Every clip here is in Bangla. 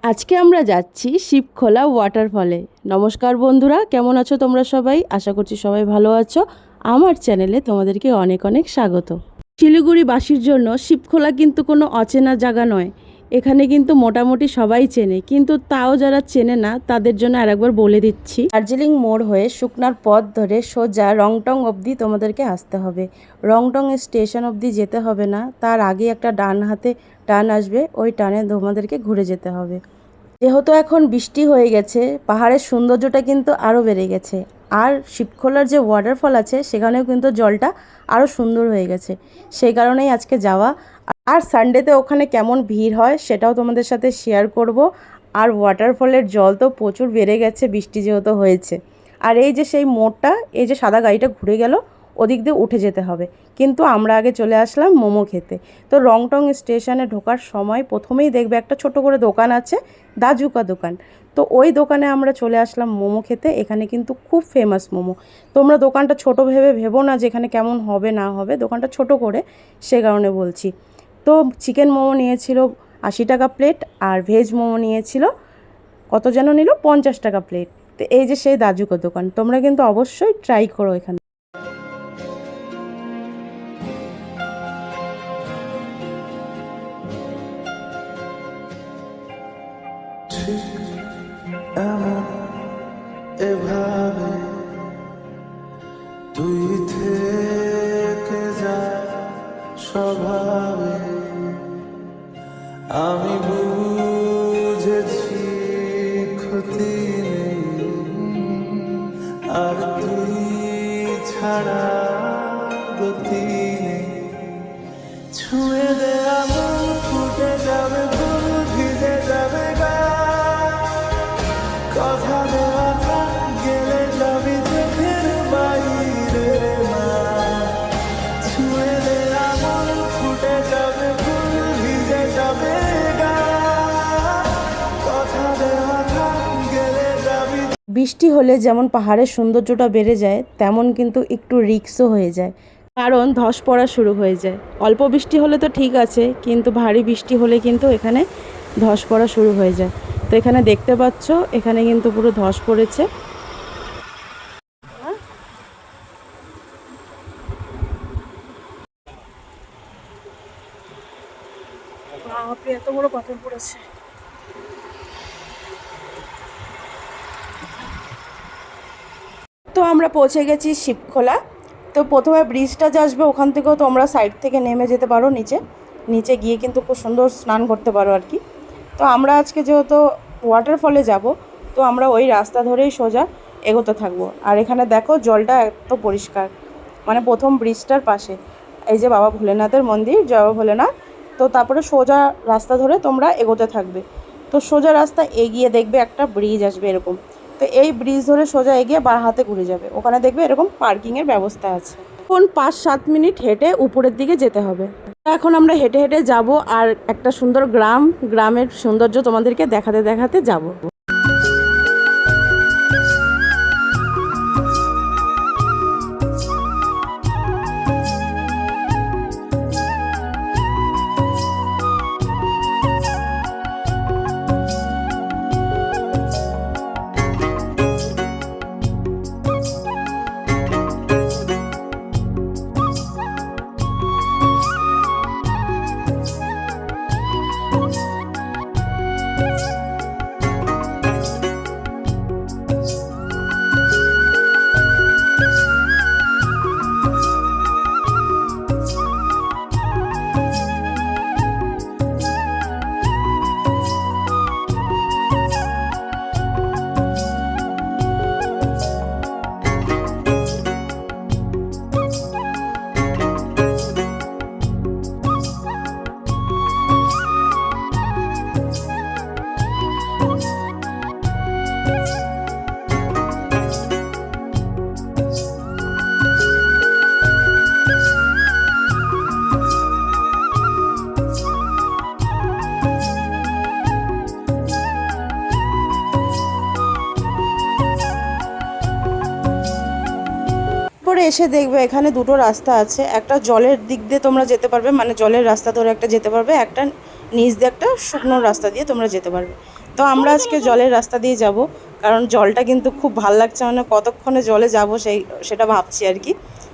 আজকে আমরা যাচ্ছি শিবখোলা ওয়াটারফলে। নমস্কার বন্ধুরা, কেমন আছো তোমরা সবাই? আশা করছি সবাই ভালো আছো। আমার চ্যানেলে তোমাদেরকে অনেক অনেক স্বাগত। শিলিগুড়িবাসীর জন্য শিবখোলা কিন্তু কোনো অচেনা জায়গা নয়। এখানে কিন্তু মোটামুটি সবাই চেনে, কিন্তু তাও যারা চেনে না তাদের জন্য আরেকবার বলে দিচ্ছি। দার্জিলিং মোড় হয়ে শুকনার পথ ধরে সোজা রংটং অবধি তোমাদেরকে আসতে হবে। রংটং স্টেশন অবধি যেতে হবে না, তার আগে একটা ডান হাতে টার্ন আসবে, ওই টার্নে তোমাদেরকে ঘুরে যেতে হবে। যেহেতু এখন বৃষ্টি হয়ে গেছে, পাহাড়ের সৌন্দর্যটা কিন্তু আরও বেড়ে গেছে। আর শিবখোলার যে ওয়াটারফল আছে সেখানেও কিন্তু জলটা আরও সুন্দর হয়ে গেছে, সেই কারণেই আজকে যাওয়া। আর সানডেতে ওখানে কেমন ভিড় হয় সেটাও তোমাদের সাথে শেয়ার করব। আর ওয়াটারফলের জল তো প্রচুর বেড়ে গেছে বৃষ্টি যেহেতু হয়েছে। আর এই যে সেই মোড়টা, এই যে সাদা গাড়িটা ঘুরে গেল, ওদিক দিয়ে উঠে যেতে হবে। কিন্তু আমরা আগে চলে আসলাম মোমো খেতে। তো রংটং স্টেশনে ঢোকার সময় প্রথমেই দেখবে একটা ছোট করে দোকান আছে, দাজুকা দোকান। তো ওই দোকানে আমরা চলে আসলাম মোমো খেতে। এখানে কিন্তু খুব ফেমাস মোমো। তোমরা দোকানটা ছোট ভেবো না যে এখানে কেমন হবে না হবে, দোকানটা ছোট করে, সে কারণে বলছি। তো চিকেন মোমো নিয়েছিল 80 টাকা প্লেট, আর ভেজ মোমো নিয়েছিল কত যেন নিল, 50 টাকা প্লেট। তো এই যে সেই দাজুকা দোকান, তোমরা কিন্তু অবশ্যই ট্রাই করো এখানে। এভাবে তুই থেকে যা স্বভাবে, আমি বুঝেছি ক্ষতি নেই, আর তুই ছাড়া গতি নেই। ছুঁয়ে দে আমার, ফুটে যাবে ফুল, ভিজে যাবে গা, কথা দেওয়া থাক, গেলে যাবি চোখের বাইরে মা। ছুঁয়ে দে আমার, ফুটে যাবে ফুল, ভিজে যাবে গা, কথা দেওয়া থাক, গেলে যাবি। বৃষ্টি হলে যেমন পাহাড়ের সৌন্দর্যটা বেড়ে যায়, তেমন কিন্তু একটু রিস্কও হয়ে যায়, কারণ ধস পড়া শুরু হয়ে যায়। অল্প বৃষ্টি হলে তো ঠিক আছে, কিন্তু ভারী বৃষ্টি হলে কিন্তু এখানে ধস পড়া শুরু হয়ে যায়। তো এখানে দেখতে পাচ্ছ, এখানে কিন্তু পুরো ধস পড়েছে। এত বড় পাথর পড়েছে। তো আমরা পৌঁছে গেছি শিবখোলা। তো প্রথমে ব্রিজটা যে আসবে ওখান থেকেও তোমরা সাইড থেকে নেমে যেতে পারো নিচে। নিচে গিয়ে কিন্তু খুব সুন্দর স্নান করতে পারো আর কি। তো আমরা আজকে যেহেতু ওয়াটারফলে যাব, তো আমরা ওই রাস্তা ধরেই সোজা এগোতে থাকবো। আর এখানে দেখো জলটা এত পরিষ্কার, মানে প্রথম ব্রিজটার পাশে এই যে বাবা ভোলেনাথের মন্দির, জয় বাবা ভোলেনাথ। তো তারপরে সোজা রাস্তা ধরে তোমরা এগোতে থাকবে। তো সোজা রাস্তা এগিয়ে দেখবে একটা ব্রিজ আসবে এরকম। তো এই ব্রিজ ধরে সোজা এগিয়ে বাঁ হাতে ঘুরে যাবে, ওখানে দেখবে এরকম পার্কিংয়ের ব্যবস্থা আছে। এখন 5-7 মিনিট হেঁটে উপরের দিকে যেতে হবে। এখন আমরা হেঁটে হেঁটে যাব, আর একটা সুন্দর গ্রামের সৌন্দর্য তোমাদেরকে দেখাতে দেখাতে যাব। তারপরে এসে দেখবে এখানে দুটো রাস্তা আছে, একটা জলের দিক দিয়ে তোমরা যেতে পারবে, মানে জলের রাস্তা ধরে একটা যেতে পারবে, একটা নিচ দিয়ে একটা শুকনো রাস্তা দিয়ে তোমরা যেতে পারবে। তো আমরা আজকে জলের রাস্তা দিয়ে যাব, কারণ জলটা কিন্তু খুব ভাল লাগছে, মানে কতক্ষণে জলে যাব সেটা ভাবছি আর কি।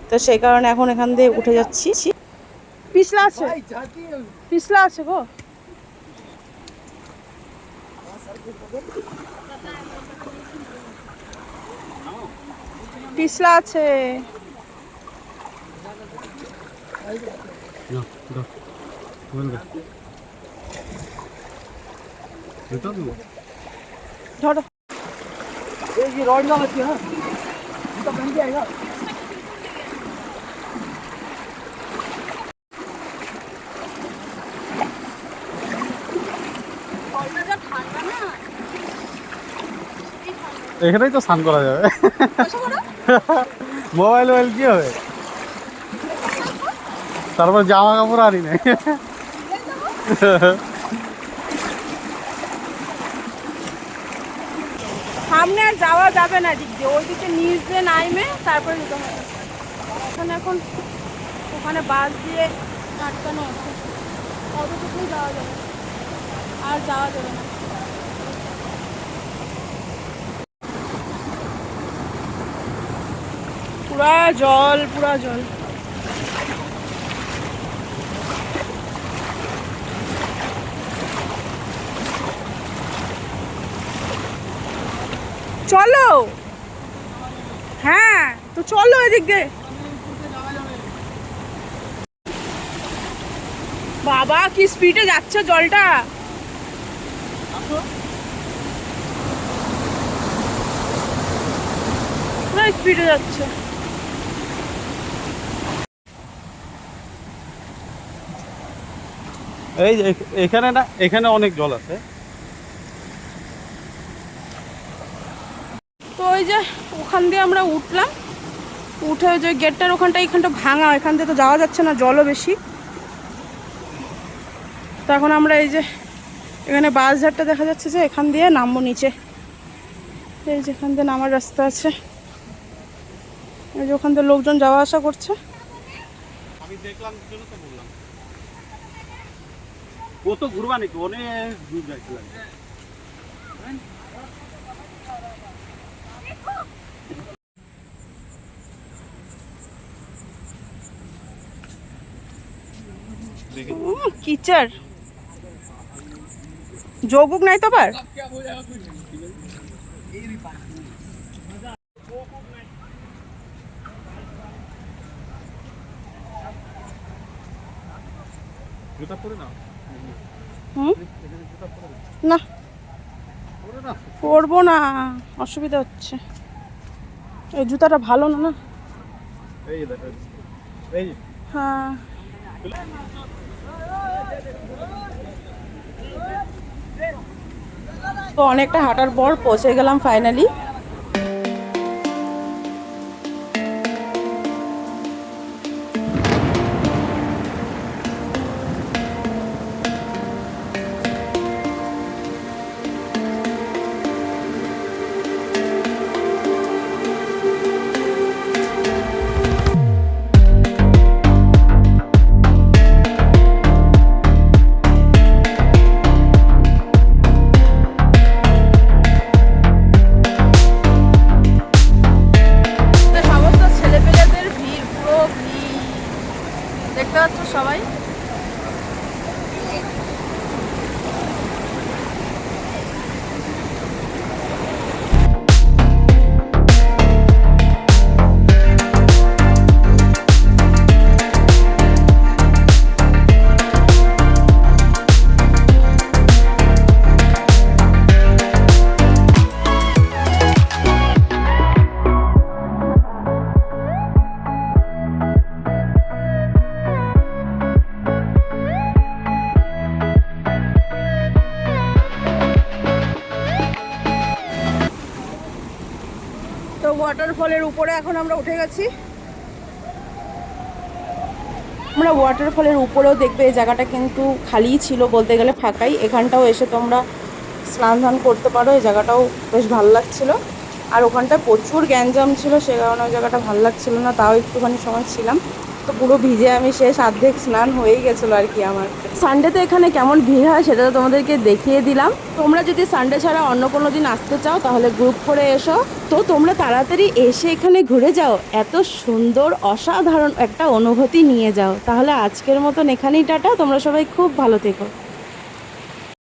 তো সেই কারণে এখন এখান দিয়ে উঠে যাচ্ছি। পিছলা আছে, পিছলা আছে গো। পিছলা আছে। ধরো এখানেই তো স্নান করা যাবে। মোবাইল কি হবে, তারপর জামা কাপড় আনি নাই। সামনে আর যাওয়া যাবে না, দিক দিয়ে ওই দিকে নিচ দিয়ে নাইমে তারপরে যেতে হবে। ওখানে এখন ওখানে বাস দিয়ে আটকানো আছে, অতটুকুই যাওয়া যাবে, আর যাওয়া যাবে না। পুরা জল, পুরা জল। চলো, হ্যাঁ তো চলো এদিক দিয়ে। বাবা কি স্পিডে যাচ্ছে জলটা, পুরো স্পিডে যাচ্ছে। এই যে এখানে না, এখানে অনেক জল আছে। তো ওই যে ওখান দিয়ে আমরা উঠলাম, উঠে ওই যে গেটটার এখানটা ভাঙা, এখান দিয়ে তো যাওয়া যাচ্ছে না, জলও বেশি। তো এখন আমরা এই যে এখানে বাস ঝাড়টা দেখা যাচ্ছে, যে এখান দিয়ে নামবো নিচে। এই যে এখান দিয়ে নামার রাস্তা আছে, এই যে ওখান দিয়ে লোকজন যাওয়া আসা করছে। আমি দেখলাম জন্য তো বললাম, ও তো ঘুরবা নাকি, অনেক দূর যাইতে লাগে। কিচার যোগুক নাই তো আবার। জুতা পরে না, না পরবো না, অসুবিধা হচ্ছে, এই জুতাটা ভালো না। না এই দেখো, এই হ্যাঁ তো অনেকটা হাঁটার পর পৌঁছে গেলাম ফাইনালি। দেখতে পাচ্ছ সবাই। তো ওয়াটারফলের উপরে এখন আমরা উঠে গেছি। আমরা ওয়াটারফলের উপরেও দেখবে এই জায়গাটা কিন্তু খালিই ছিল, বলতে গেলে ফাঁকাই। এখানটাও এসে তোমরা স্নান ধান করতে পারো, এই জায়গাটাও বেশ ভালো লাগছিলো। আর ওখানটায় প্রচুর গ্যাঞ্জাম ছিল, সে কারণে ওই জায়গাটা ভালো লাগছিলো না, তাও একটুখানি সময় ছিলাম। তো পুরো ভিজে আমি শেষ, অর্ধেক স্নান হয়েই গেছিলো আর কি আমার। সানডেতে এখানে কেমন ভিড় হয় সেটা তো তোমাদেরকে দেখিয়ে দিলাম। তোমরা যদি সানডে ছাড়া অন্য কোনো দিন আসতে চাও তাহলে গ্রুপ করে এসো। তো তোমরা তাড়াতাড়ি এসে এখানে ঘুরে যাও, এত সুন্দর অসাধারণ একটা অনুভূতি নিয়ে যাও। তাহলে আজকের মতন এখানেই টাটা, তোমরা সবাই খুব ভালো থেকো।